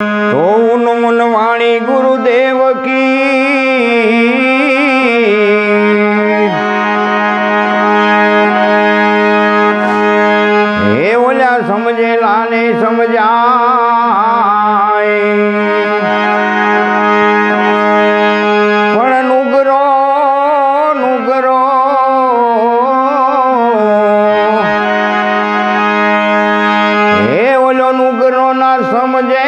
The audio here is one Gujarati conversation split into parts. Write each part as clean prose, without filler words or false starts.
તો ઉન્મન વાણી ગુરુદેવ કી હે ઓલા સમજેલા ને સમજાય પણ નુગરો નુગરો હે ઓલો નુગરો ના સમજે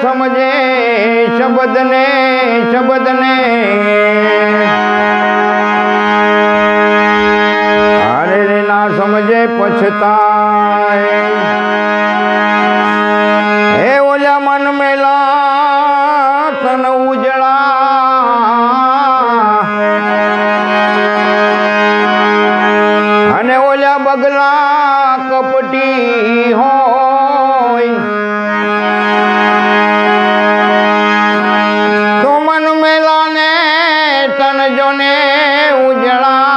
સમજે શબ્દને શબ્દને અરે રે ના સમજે પછતાય હે ઓલા મન મેલા તન ઉજળા અને ઓલા બગલા કપટી હોય જોને ઉજળા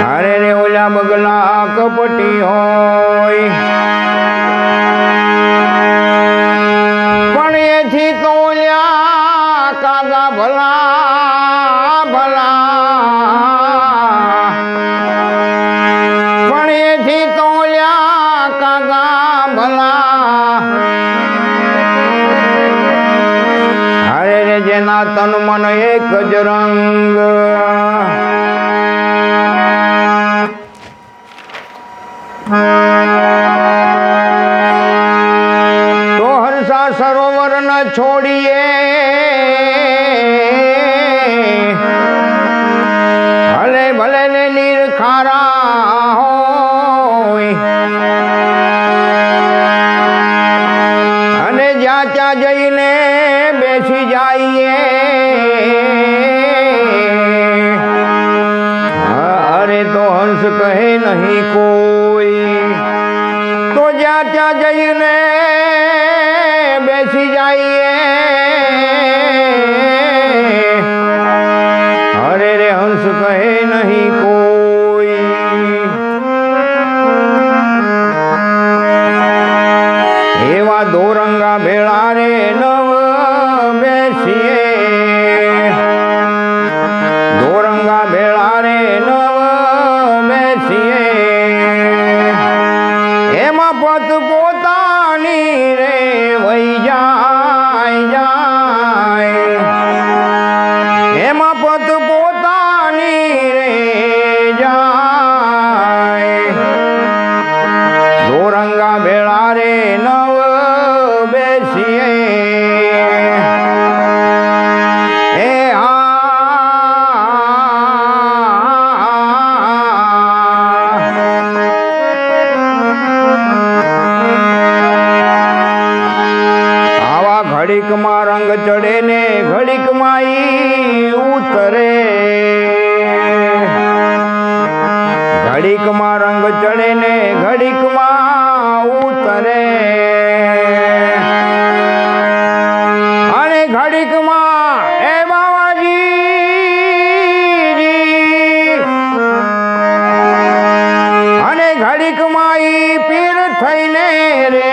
અરે રે ઓલા બગલા કપટી હોય પણ એથી તો ઓલ્યા કાગા ભલા ભલા પણ એથી તો ઓલ્યા કાગા ભલા જેના તન મન એક જ રંગ તો હર્ષા સરોવર ન છોડીએ ભલે ભલે ને નીર ખારા હોય અને જ્યાં ત્યાં જઈને બેસી જાઈએ અરે તો હંસ કહે નહીં કોઈ તો જ્યાં ત્યાં જઈને બેસી જાઈએ અરે રે હંસ કહે નહીં કોઈ એવા દોરંગા ભેળા રે નવ બેસીએ દોરંગા ભેળા રે નવ બેસીએ એમાં પત પોતાની રે વહી જાય જાય એમાં પત પોતાની રે જાય દોરંગા ભેળા રે નવ બેસીએ ઘડીકમાં રંગ ચડે ને ઘડીકમાં ઈ ઉતરે ઘડીકમાં રંગ ચડે ને ઘડીકમાં ઉતરે અને ઘડીકમાં એ બાવાજી અને ઘડીકમાં ઈ પીર થઈને રે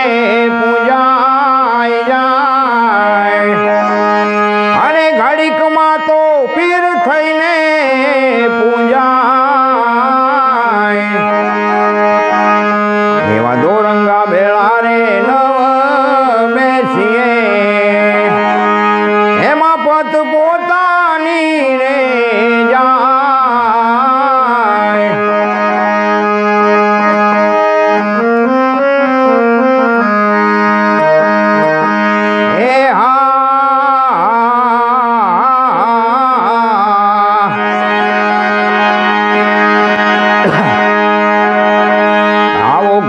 પૂજાય જાય અને ઘડીકમાં તો પીર થઈને પૂજાય એવા દોરંગા ભેળા રે નવ બેસીએ એમાં પત પોતાની રે જાય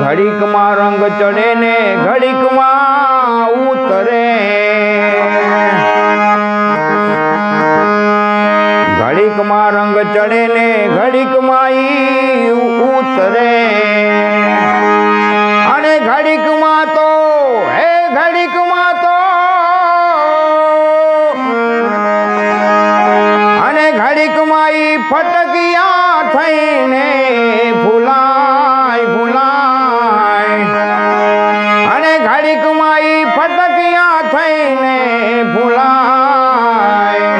ઘડીકમાં રંગ ચડે ને ઘડીકમાં ઉતરે ઘડીકમાં રંગ ચડે ને ઘડીકમાં ઈ ઉતરે અને ઘડીકમાં તો હે ઘડીકમાં તો ફટકિયા થઈને ફૂલાય ફૂલાય અને ઘડીકમાં ઈ ફટકિયા થઈને ફૂલાય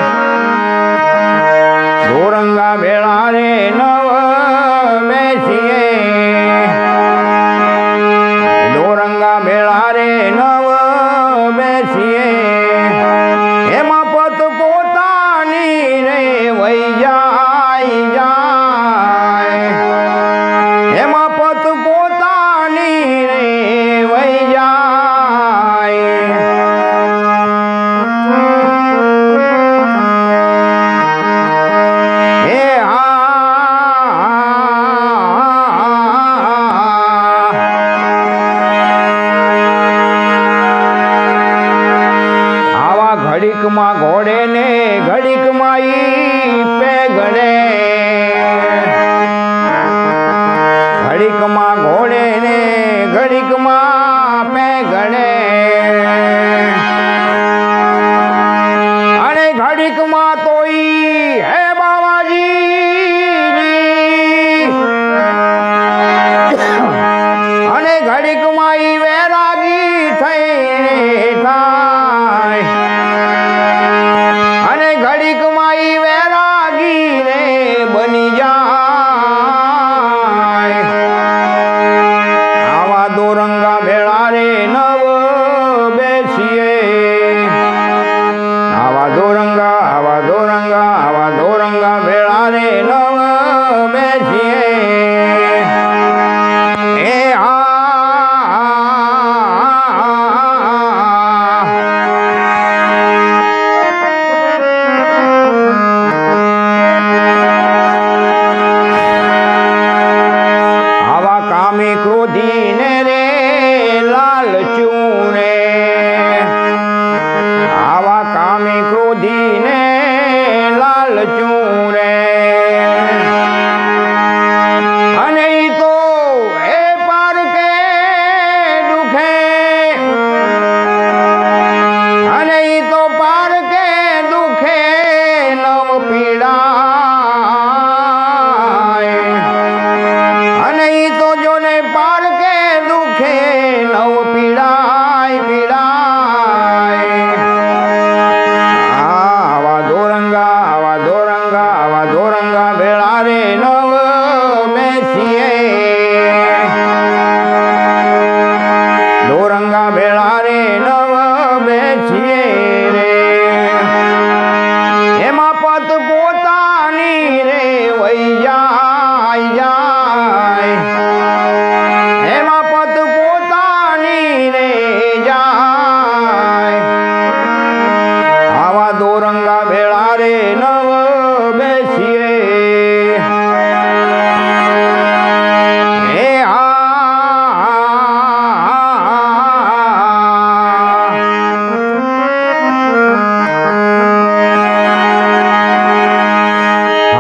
દોરંગા ભેળા રે નવ બેસીએ દોરંગા ભેળા રે નવ બેસીએ એમાં પત પોતાની રે વહી જાય જાય એમાં પત પોતાની રે વહી જાય હે આવા ઘડીકમાં ઘોડે ને ઘડીકમાં ઈ પેગડે ઘડીકમાં ઘોડે ને ઘડીકમાં પેગડે અને ઘડીકમાં તો ઈ હે બાવાજી અને ઘડીકમાં ઈ વૈરાગી થઈને થાય અને ઘડીકમાં ઈ વૈરાગી રે બની જાય આવા દોરંગા ભેળા રે નવ બેસીએ આવા દોરંગા ભેળા રે નવ બેસીએ એ આવા કામી ક્રોધી ને રે લાલચું રે આવા કામી ક્રોધી ને લાલચું રે અને ઈ તો એ પાર કે દુખે અને ઈ તો પાર કે દુખે નવ પીડાય અને ઈ તો જોને પાર કે દુખે નવ પીડાય પીડાય આવા દોરંગા ભેળા રે નવ બેસીએ દોરંગા ભેળા રે નવ બેસીએ રે એમાં પત પોતાની રે વહી જાય જાય એમાં પત પોતાની રે જાય આવા દોરંગા ભેળા રે નવ બેસીએ હે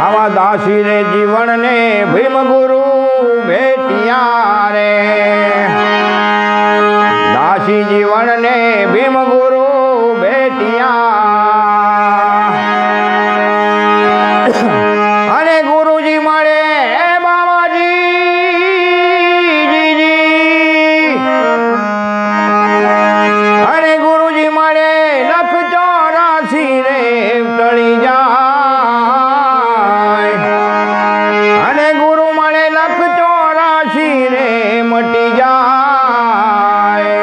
આવા દાસી રે જીવન ને ભીમ ગુરુ ભેટિયા રે દાસી જીવન ને ભીમ ગુરુ ભેટિયા અને ગુરુજી મળે હે બાવાજી અને ગુરુજી મળે લખ 84 રે ટળી જાય અને ગુરુ મળે લખ 84 રે મટી જાય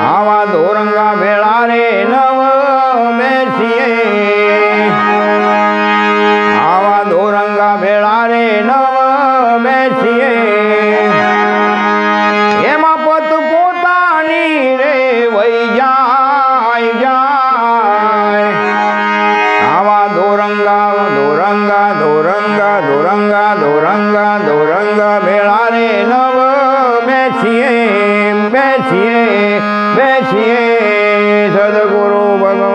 આવા દોરંગા ભેળા રે નવ બેસીએ આવા દોરંગા ભેળા રે નવ બેસીએ એમાં પત પોતાની રે વહી જાય જાય આવા દોરંગા ભેળા રે નવ બેસીએ સદગુરુ ભગવાન